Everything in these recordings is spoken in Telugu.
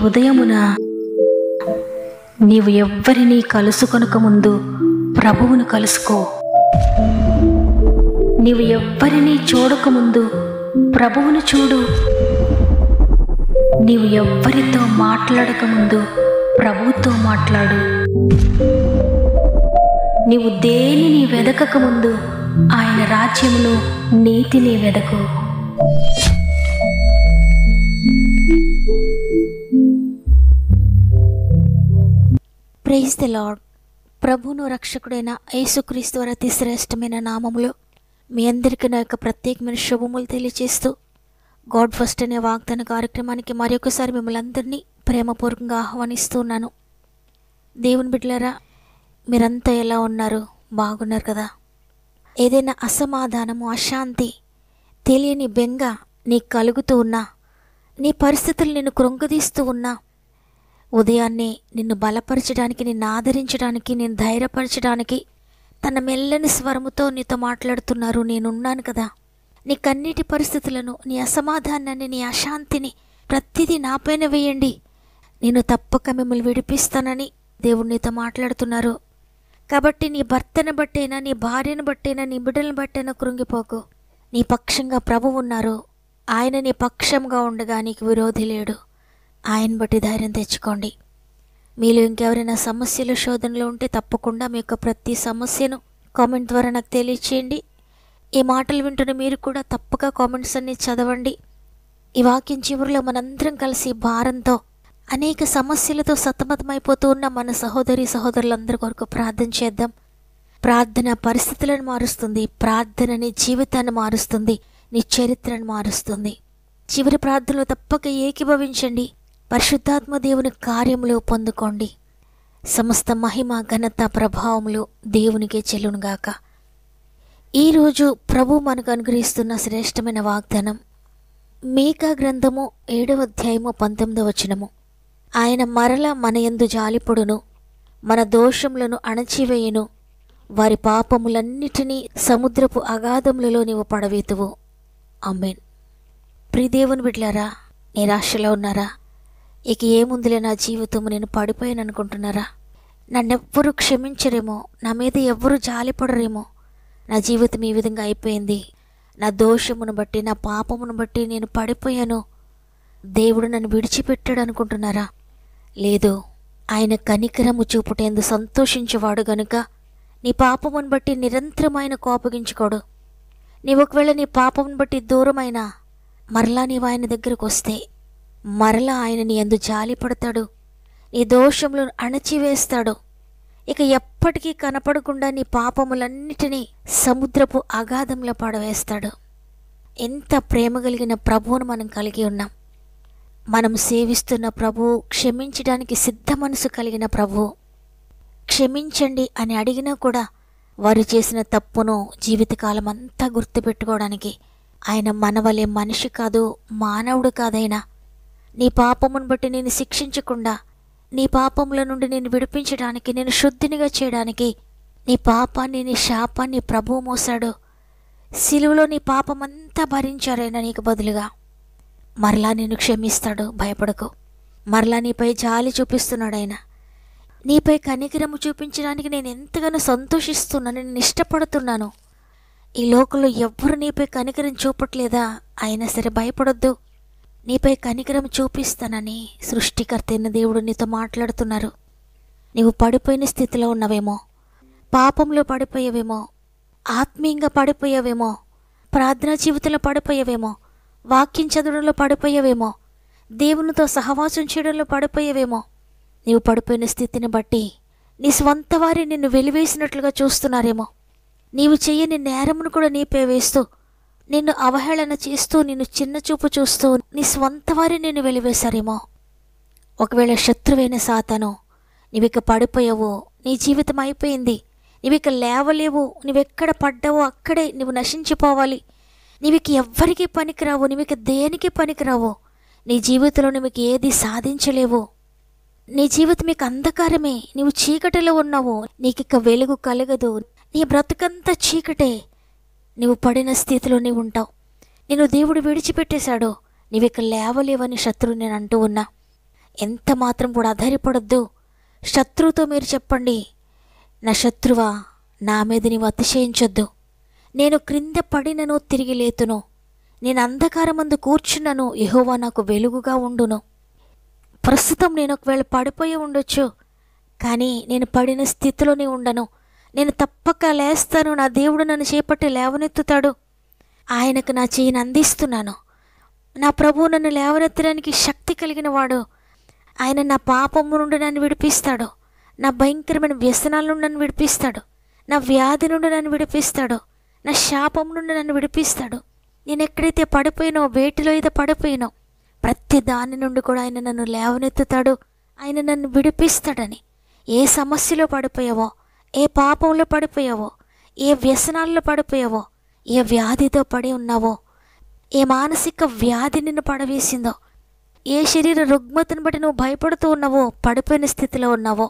ఉదయమున నీవు ఎవ్వరినీ కలుసుకొనక ముందు ప్రభువును కలుసుకో. నీవు ఎవ్వరినీ చూడకముందు ప్రభువును చూడు. నీవు ఎవ్వరితో మాట్లాడకముందు ప్రభువుతో మాట్లాడు. నీవు దేనిని వెదకకముందు ఆయన రాజ్యమును నీతిని వెదకు. Praise the lord. ప్రభువును రక్షకుడైన యేసుక్రీస్తు వారి అతి శ్రేష్టమైన నామములో మీ అందరికీ నా యొక్క ప్రత్యేకమైన శుభములు తెలియజేస్తూ గాడ్ ఫస్ట్ అనే వాగ్దాన కార్యక్రమానికి మరొకసారి మిమ్మల్ని అందరినీ ప్రేమపూర్వకంగా ఆహ్వానిస్తున్నాను. దేవుని బిడ్డలారా, మీరంతా ఎలా ఉన్నారు? బాగున్నారు కదా? ఏదైనా అసమాధానము, అశాంతి, తెలియని బెంగ నీకు కలుగుతూ ఉన్నా, నీ పరిస్థితులు నిన్ను కృంగదీస్తూ ఉన్నా, ఉదయాన్నే నిన్ను బలపరచడానికి, నిన్ను ఆదరించడానికి, నిన్ను ధైర్యపరచడానికి తన మెల్లని స్వరముతో నీతో మాట్లాడుతున్నారు. నేనున్నాను కదా. నీ కన్నీటి పరిస్థితులను, నీ అసమాధానాన్ని, నీ అశాంతిని ప్రతిదీ నాపైన వేయండి, నేను తప్పక మిమ్మల్ని విడిపిస్తానని దేవుడు నీతో మాట్లాడుతున్నారు. కాబట్టి నీ భర్తను బట్టైనా, నీ భార్యను బట్టైనా, నీ బిడ్డలను బట్టైనా కృంగిపోకు. నీ పక్షంగా ప్రభువు ఉన్నారు. ఆయన నీ పక్షంగా ఉండగా నీకు విరోధి లేడు. ఆయన బట్టి ధైర్యం తెచ్చుకోండి. మీలో ఇంకెవరైనా సమస్యలు, శోధనలు ఉంటే తప్పకుండా మీ యొక్క ప్రతి సమస్యను కామెంట్ ద్వారా నాకు తెలియచేయండి. ఈ మాటలు వింటున్న మీరు కూడా తప్పక కామెంట్స్ అన్ని చదవండి. ఈ వాక్యం చివరిలో మనందరం కలిసి భారంతో, అనేక సమస్యలతో సతమతమైపోతూ ఉన్న మన సహోదరి సహోదరులందరి కొరకు ప్రార్థన చేద్దాం. ప్రార్థన పరిస్థితులను మారుస్తుంది. ప్రార్థన నీ జీవితాన్ని మారుస్తుంది, నీ చరిత్రను మారుస్తుంది. చివరి ప్రార్థనలో తప్పక ఏకీభవించండి. పరిశుద్ధాత్మ దేవుని కార్యములు పొందుకోండి. సమస్త మహిమ, ఘనత, ప్రభావములు దేవునికే చెల్లునుగాక. ఈరోజు ప్రభు మనకు అనుగ్రహిస్తున్న శ్రేష్టమైన వాగ్దానం మీకా గ్రంథము 7వ అధ్యాయము 19వ వచనము. ఆయన మరల మన యందు జాలిపడును, మన దోషములను అణచివేయును, వారి పాపములన్నిటినీ సముద్రపు అగాధములలో నీవు పడవేతువు. ఆమేన్. ప్రియదేవుని బిడ్డలారా, నిరాశలో ఉన్నారా? ఇక ఏముందిలే నా జీవితము, నేను పడిపోయాను అనుకుంటున్నారా? నన్నెవ్వరూ క్షమించరేమో, నా మీద ఎవ్వరూ జాలిపడరేమో, నా జీవితం ఈ విధంగా అయిపోయింది, నా దోషమును బట్టి, నా పాపమును బట్టి నేను పడిపోయాను, దేవుడు నన్ను విడిచిపెట్టాడు అనుకుంటున్నారా? లేదు, ఆయన కనికరము చూపుటేందు సంతోషించేవాడు గనుక నీ పాపమును బట్టి నిరంతరం ఆయన కోపగించుకోడు. నీవు ఒకవేళ నీ పాపమును బట్టి దూరమైనా మరలా నీవు ఆయన దగ్గరకు వస్తే మరలా ఆయన నీ యందు జాలి పడతాడు, నీ దోషములను అణచివేస్తాడు. ఇక ఎప్పటికీ కనపడకుండా నీ పాపములన్నిటినీ సముద్రపు అగాధంలో పడవేస్తాడు. ఎంత ప్రేమ కలిగిన ప్రభువును మనం కలిగి ఉన్నాం. మనం సేవిస్తున్న ప్రభువు క్షమించడానికి సిద్ధ మనసు కలిగిన ప్రభువు. క్షమించండి అని అడిగినా కూడా వారు చేసిన తప్పును జీవితకాలం అంతా గుర్తుపెట్టుకోవడానికి ఆయన మనవలే మనిషి కాదు, మానవుడు కాదైనా నీ పాపమును బట్టి నేను శిక్షించకుండా, నీ పాపముల నుండి నేను విడిపించడానికి, నేను శుద్ధినిగా చేయడానికి నీ పాపాన్ని, నీ శాపాన్ని ప్రభువు మోసాడు. సిలువలో నీ పాపమంతా భరించారైనా నీకు బదులుగా. మరలా నేను క్షమిస్తాడు, భయపడకు. మరలా నీపై జాలి చూపిస్తున్నాడు ఆయన. నీపై కనికరము చూపించడానికి నేను ఎంతగానో సంతోషిస్తున్నాను, నేను ఇష్టపడుతున్నాను. ఈ లోకంలో ఎవ్వరు నీపై కనికరం చూపట్లేదా? అయినా సరే భయపడొద్దు, నీపై కనికరం చూపిస్తానని సృష్టికర్త అయిన దేవుడు నీతో మాట్లాడుతున్నారు. నీవు పడిపోయిన స్థితిలో ఉన్నవేమో, పాపంలో పడిపోయావేమో, ఆత్మీయంగా పడిపోయావేమో, ప్రార్థనా జీవితంలో పడిపోయావేమో, వాక్యం చదవడంలో పడిపోయావేమో, దేవునితో సహవాసం చేయడంలో పడిపోయావేమో. నీవు పడిపోయిన స్థితిని బట్టి నీ స్వంత వారి నిన్ను వెలివేసినట్లుగా చూస్తున్నారేమో. నీవు చెయ్యని నేరమును కూడా నీపై వేస్తూ, నిన్ను అవహేళన చేస్తూ, నిన్ను చిన్న చూపు చూస్తూ నీ స్వంత వారి నిన్ను వెలివేశారేమో. ఒకవేళ శత్రువైన సాతాను, నీవిక పడిపోయావు, నీ జీవితం అయిపోయింది, నీవిక లేవలేవు, నువ్వెక్కడ పడ్డావో అక్కడే నువ్వు నశించిపోవాలి, నీవిక ఎవ్వరికీ పనికిరావు, నీవిక దేనికి పనికిరావు, నీ జీవితంలో నువ్వుకి ఏది సాధించలేవు, నీ జీవితం ఇక అంధకారమే, నీవు చీకటిలో ఉన్నావు, నీకిక వెలుగు కలగదు, నీ బ్రతుకంతా చీకటే, నీవు పడిన స్థితిలో నీవు ఉంటావు, నిన్ను దేవుడు విడిచిపెట్టేశాడు, నీవిక లేవలేవని శత్రువు నేను అంటూ ఉన్నా. ఎంత మాత్రం కూడా ఆధారపడొద్దు. శత్రువుతో మీరు చెప్పండి, నా శత్రువా, నా మీద నీవు అతిశయించొద్దు. నేను క్రింద పడినను తిరిగి లేతును. నేను అంధకారమందు కూర్చున్నను, యెహోవా నాకు వెలుగుగా ఉండును. ప్రస్తుతం నేను ఒకవేళ పడిపోయి ఉండొచ్చు, కానీ నేను పడిన స్థితిలోనే ఉండను. నేను తప్పక లేస్తాను. నా దేవుడు నన్ను చేపట్టి లేవనెత్తుతాడు. ఆయనకు నా చెయ్యిని అందిస్తున్నాను. నా ప్రభువు నన్ను లేవనెత్తడానికి శక్తి కలిగిన వాడు. ఆయన నా పాపము నుండి నన్ను విడిపిస్తాడు. నా భయంకరమైన వ్యసనాల నుండి నన్ను విడిపిస్తాడు. నా వ్యాధి నుండి నన్ను విడిపిస్తాడు. నా శాపం నుండి నన్ను విడిపిస్తాడు. నేను ఎక్కడైతే పడిపోయినో, వేటిలో అయితే పడిపోయినో, ప్రతి దాని నుండి కూడా ఆయన నన్ను లేవనెత్తుతాడు. ఆయన నన్ను విడిపిస్తాడని. ఏ సమస్యలో పడిపోయావో, ఏ పాపంలో పడిపోయావో, ఏ వ్యసనాల్లో పడిపోయావో, ఏ వ్యాధితో పడి ఉన్నావో, ఏ మానసిక వ్యాధి నిన్ను పడవేసిందో, ఏ శరీర రుగ్మతను బట్టి నువ్వు భయపడుతూ ఉన్నావో, పడిపోయిన స్థితిలో ఉన్నావో,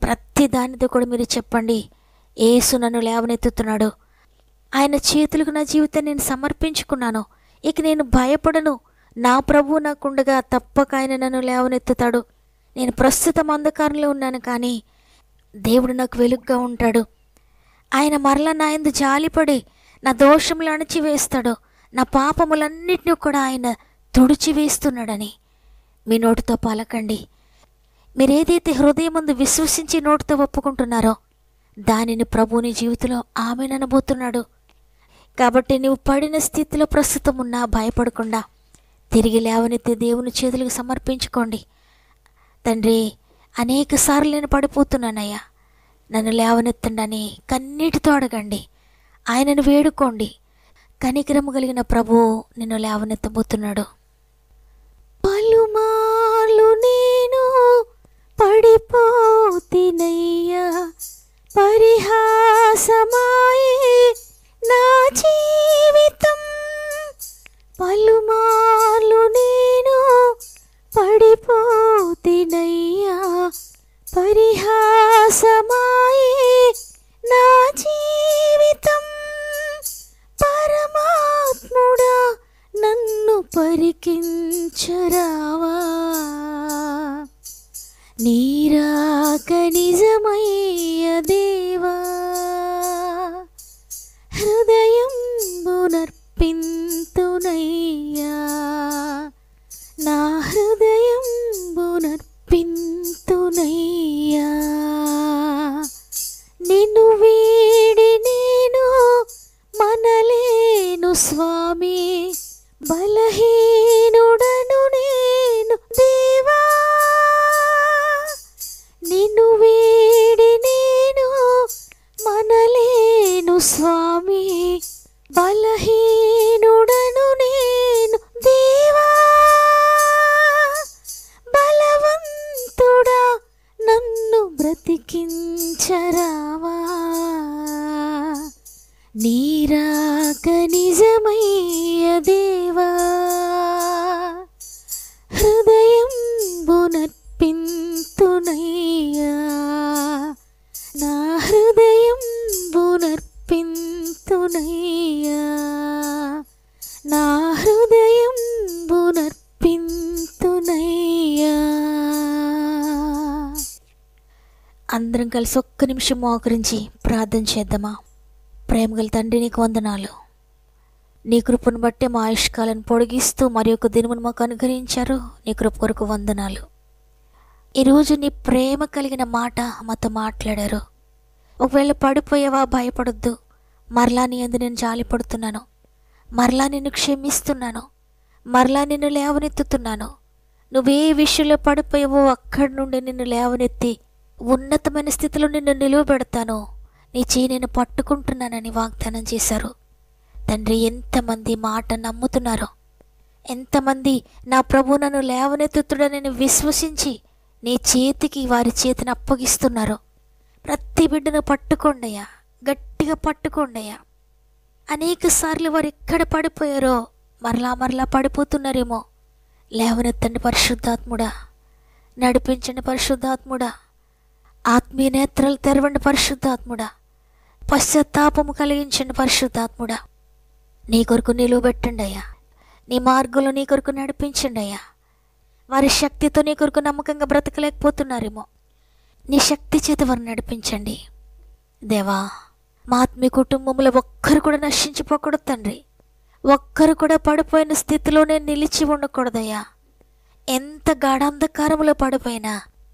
ప్రతి దానితో కూడా మీరు చెప్పండి, యేసు నన్ను లేవనెత్తుతున్నాడు. ఆయన చేతులకు నా జీవితాన్ని నేను సమర్పించుకున్నాను. ఇక నేను భయపడను. నా ప్రభువు నాకుండగా తప్పక ఆయన నన్ను లేవనెత్తుతాడు. నేను ప్రస్తుతం అంధకారంలో ఉన్నాను, కానీ దేవుడు నాకు వెలుగుగా ఉంటాడు. ఆయన మరలా నా యందు జాలిపడి నా దోషములు అణచివేస్తాడు. నా పాపములన్నిటినీ కూడా ఆయన తుడిచివేస్తున్నాడని మీ నోటితో పలకండి. మీరేదైతే హృదయమందు విశ్వసించి నోటితో ఒప్పుకుంటున్నారో దానిని ప్రభువుని జీవితంలో ఆమెను అనబోతున్నాడు. కాబట్టి నువ్వు పడిన స్థితిలో ప్రస్తుతం ఉన్నా భయపడకుండా తిరిగి లేవనెత్తి దేవుని చేతులకు సమర్పించుకోండి. తండ్రి, అనేక సార్లు నేను పడిపోతున్నానయ్యా, నన్ను లేవనెత్తండి కన్నీటితో అడగండి. ఆయనను వేడుకోండి. కనికరము కలిగిన ప్రభువు నిన్ను లేవనెత్తబోతున్నాడు. పలుమార్లు నేను పడిపోతినయ్యా, పరిహాసమాయే నా జీవితం. పలుమార్లు నేను పడిపోతినయ్యా, పరిహాసమాయే నా జీవితం. పరమాత్ముడా నన్ను పరికించరావా, నీరాక నిజమయ్య దేవా. హృదయంబునర్పింతునయ్యా, నా హృదయంబునర్పింతునయ్యా. నిన్ను వీడి నేను మనలేను స్వామి, బలహీనుడను నేను దేవా. నిన్ను వీడి నేను మనలేను స్వామి, బలహీనుడను నేను దేవా. బలవంతుడా నన్ను బ్రతికించరావా, నీరాక నిజమయ్య దేవా. హృదయంబునర్పింతునయ్యా, నా హృదయంబునర్పింతునయ్యా, నా హృదయంబునర్పింతునయ్యా. అందరం కలిసి ఒక్క నిమిషం మోకరించి ప్రార్థన చేద్దామా? ప్రేమగల తండ్రి, నీకు వందనాలు. నీ కృపను బట్టి మా ఆయుష్కాలను పొడిగిస్తూ మరి ఒక దినమును మాకు అనుగ్రహించారు. నీ కృప కొరకు వందనాలు. ఈరోజు నీ ప్రేమ కలిగిన మాట మాతో మాట్లాడారు. ఒకవేళ పడిపోయావా, భయపడొద్దు. మరలా నీ యందు నేను జాలిపడుతున్నాను. మరలా నిన్ను క్షమిస్తున్నాను. మరలా నిన్ను లేవనెత్తుతున్నాను. నువ్వే విషయంలో పడిపోయావో అక్కడి నుండి నిన్ను లేవనెత్తి ఉన్నతమైన స్థితిలో నిన్ను నిలువబెడతాను. నీ చేయి నేను పట్టుకుంటున్నానని వాగ్దానం చేశారు. తండ్రి, ఎంతమంది మాట నమ్ముతున్నారో, ఎంతమంది నా ప్రభు నన్ను లేవనెత్తుతుడని విశ్వసించి నీ చేతికి వారి చేతిని అప్పగిస్తున్నారో ప్రతి బిడ్డను పట్టుకోండియా, గట్టిగా పట్టుకోండియా. అనేక సార్లు వారు ఎక్కడ పడిపోయారో మరలా పడిపోతున్నారేమో. లేవనెత్తండి పరిశుద్ధాత్ముడా, నడిపించండి పరిశుద్ధాత్ముడా, ఆత్మీయ నేత్రాలు తెరవండి పరిశుద్ధాత్ముడా, పశ్చాత్తాపము కలిగించండి పరిశుద్ధాత్ముడా. నీ కొరకు నిలువబెట్టండి అయ్యా, నీ మార్గంలో నీ కొరకు నడిపించండి అయ్యా. వారి శక్తితో నీ కొరకు నమ్మకంగా బ్రతకలేకపోతున్నారేమో. నీ శక్తి చేత వారిని నడిపించండి దేవా. మా ఆత్మీయ కుటుంబంలో ఒక్కరు కూడా నశించిపోకూడదు తండ్రి. ఒక్కరు కూడా పడిపోయిన స్థితిలోనే నిలిచి ఉండకూడదయ్యా. ఎంత గాఢాంధకారంలో పడిపోయినా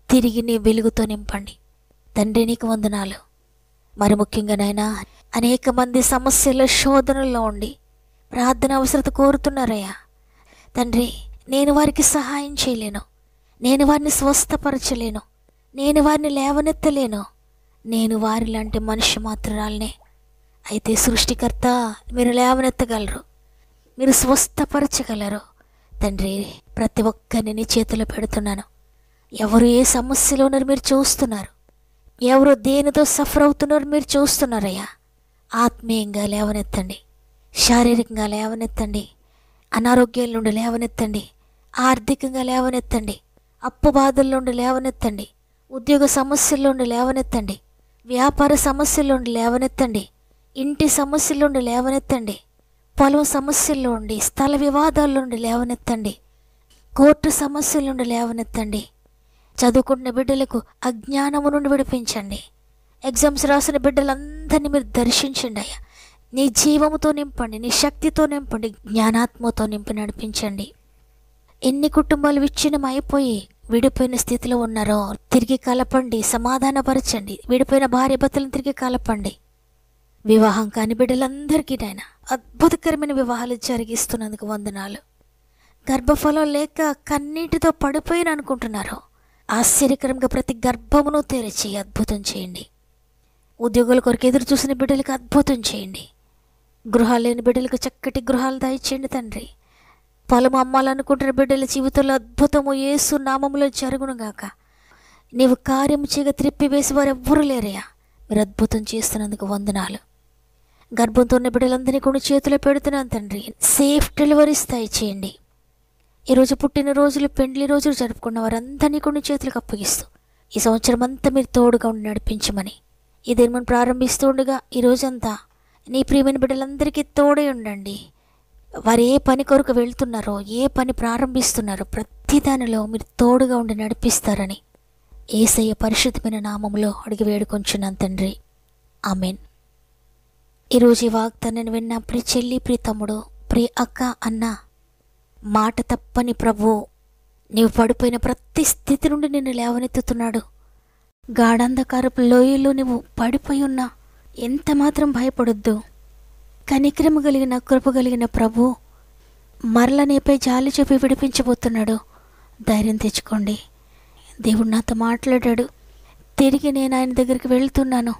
తిరిగి నీ వెలుగుతో నింపండి తండ్రి. నీకు వందనాలు. మరి ముఖ్యంగా నాయనా, అనేక మంది సమస్యల్లో శోధనల్లో ఉండి ప్రార్థన అవసరత కోరుతున్నారయ్యా తండ్రి. నేను వారికి సహాయం చేయలేను, నేను వారిని స్వస్థపరచలేను, నేను వారిని లేవనెత్తలేను, నేను వారి లాంటి మనిషి మాత్రాలనే. అయితే సృష్టికర్త, మీరు లేవనెత్తగలరు, మీరు స్వస్థపరచగలరు తండ్రి. ప్రతి ఒక్కరిని నీ చేతిలో పెడుతున్నాను. ఎవరు ఏ సమస్యలో ఉన్నారు మీరు చూస్తున్నారు, ఎవరు దేనితో సఫర్ అవుతున్నారో మీరు చూస్తున్నారయ్యా. ఆత్మీయంగా లేవనెత్తండి, శారీరకంగా లేవనెత్తండి, అనారోగ్యాల నుండి లేవనెత్తండి, ఆర్థికంగా లేవనెత్తండి, అప్పు బాధల నుండి లేవనెత్తండి, ఉద్యోగ సమస్యల నుండి లేవనెత్తండి, వ్యాపార సమస్యల నుండి లేవనెత్తండి, ఇంటి సమస్యల నుండి లేవనెత్తండి, పొలం సమస్యల నుండి, స్థల వివాదాల నుండి లేవనెత్తండి, కోర్టు సమస్యల నుండి లేవనెత్తండి. చదువుకుంటున్న బిడ్డలకు అజ్ఞానము నుండి విడిపించండి. ఎగ్జామ్స్ రాసిన బిడ్డలందరినీ మీరు దర్శించండి అయ్యా. నీ జీవముతో నింపండి, నీ శక్తితో నింపండి, జ్ఞానాత్మతో నింపి నడిపించండి. ఎన్ని కుటుంబాలు విచ్ఛిన్నం అయిపోయి విడిపోయిన స్థితిలో ఉన్నారో తిరిగి కలపండి, సమాధానపరచండి. విడిపోయిన భార్య భర్తలను తిరిగి కలపండి. వివాహం కాని బిడ్డలందరికీ నాయన అద్భుతకరమైన వివాహాలు జరిగిస్తున్నందుకు వందనాలు. గర్భఫలం లేక కన్నీటితో పడిపోయిన అనుకుంటున్నారు, ఆశ్చర్యకరంగా ప్రతి గర్భమును తెరిచి అద్భుతం చేయండి. ఉద్యోగుల కొరకు ఎదురు చూసిన బిడ్డలకు అద్భుతం చేయండి. గృహాలు లేని బిడ్డలకు చక్కటి గృహాలు దయచేయండి తండ్రి. పొలం అమ్మాలనుకుంటున్న బిడ్డల జీవితంలో అద్భుతము యేసు నామములో జరుగునుగాక. నీవు కార్యము చేయగా త్రిప్పివేసి వారు ఎవ్వరూ లేరయ్యా. మీరు అద్భుతం చేస్తున్నందుకు వందనాలు. గర్భంతో ఉన్న బిడ్డలందరినీ కూడా చేతిలో పెడుతున్నాను తండ్రి. సేఫ్ డెలివరీస్ దయచేయండి. ఈరోజు పుట్టినరోజులు, పెండ్లి రోజులు జరుపుకున్న వారందరినీ కొన్ని చేతులకు అప్పగిస్తూ ఈ సంవత్సరం అంతా మీరు తోడుగా ఉండి నడిపించమని ఇదే మనం ప్రారంభిస్తూ ఉండగా ఈ రోజంతా నీ ప్రియమైన బిడ్డలందరికీ తోడే ఉండండి. వారు ఏ పని కొరకు వెళ్తున్నారో, ఏ పని ప్రారంభిస్తున్నారో ప్రతి దానిలో మీరు తోడుగా ఉండి నడిపిస్తారని యేసయ్య పరిశుద్ధమైన నామములో అడిగి వేడుకొంచున్నాను తండ్రి. ఆమెన్. ఈరోజు ఈ వాగ్దానాన్ని విన్న ప్రియ చెల్లి, ప్రియ తమ్ముడు, ప్రియ అక్క, అన్న, మాట తప్పని ప్రభువు నీవు పడిపోయిన ప్రతి స్థితి నుండి నిన్ను లేవనెత్తుతున్నాడు. గాఢాంధకారపు లోయలో నువ్వు పడిపోయి ఉన్నా ఎంత మాత్రం భయపడొద్దు. కనికరము కలిగిన, కృప కలిగిన ప్రభు మరల నీపై జాలి చూపి విడిపించబోతున్నాడు. ధైర్యం తెచ్చుకోండి. దేవుడు నాతో మాట్లాడాడు, తిరిగి నేను ఆయన దగ్గరికి వెళ్తున్నాను,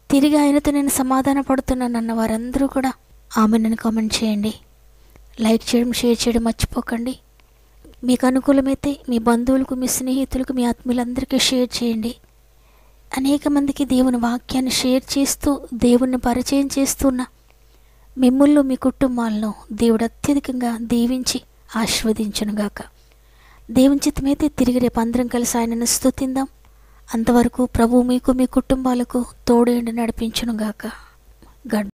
తిరిగి ఆయనతో నేను సమాధాన పడుతున్నాను అన్న వారందరూ కూడా ఆమెను కామెంట్ చేయండి. లైక్ చేయడం, షేర్ చేయడం మర్చిపోకండి. మీకు అనుకూలమైతే మీ బంధువులకు, మీ స్నేహితులకు, మీ ఆత్మీయులందరికీ షేర్ చేయండి. అనేక మందికి దేవుని వాక్యాన్ని షేర్ చేస్తూ దేవుణ్ణి పరిచయం చేస్తున్న మిమ్మల్ని, మీ కుటుంబాలను దేవుడు అత్యధికంగా దీవించి ఆశీర్వదించునుగాక. దేవుని చిత్తమైతే తిరిగి రేపు అందరం కలిసి ఆయనను స్తుతిందాం. అంతవరకు ప్రభు మీకు, మీ కుటుంబాలకు తోడేండి నడిపించునుగాక. గడ్